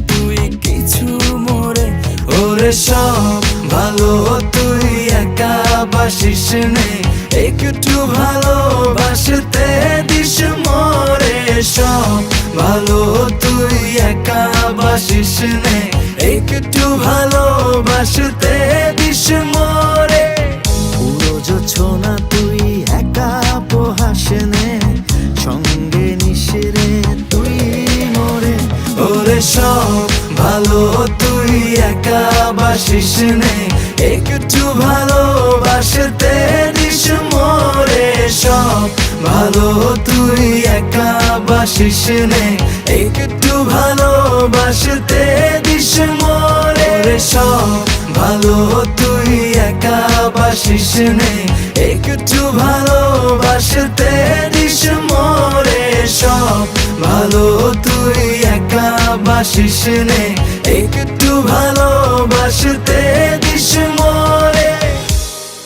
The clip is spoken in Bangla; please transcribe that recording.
তুই কিছু মোরে। ওরে সব ভালো তুই একা বাসিস নে, একটু ভালোবাসতে দিস মোরে। সব ভালো তুই একা বাসিস নে, একটু ভালোবাসতে দিস মোরে। পুরো জোছনা তুই একা উপহাস নে, সঙ্গে নিশিরে তুই মোরে। ওরে সব ভালো তুই একা বাসিস নে, একটু ভালোবাসতে দিস মোরে। সব ভালো তুই একা বাসিস নে, একটু ভালোবাসতে দিস মোরে। সব ভালো তুই একা বাসিস নে, একটু ভালোবাসতে দিস মোরে। সব ভালো তুই একা বাসিস নে, একটু ভালোবাসতে দিস মোরে।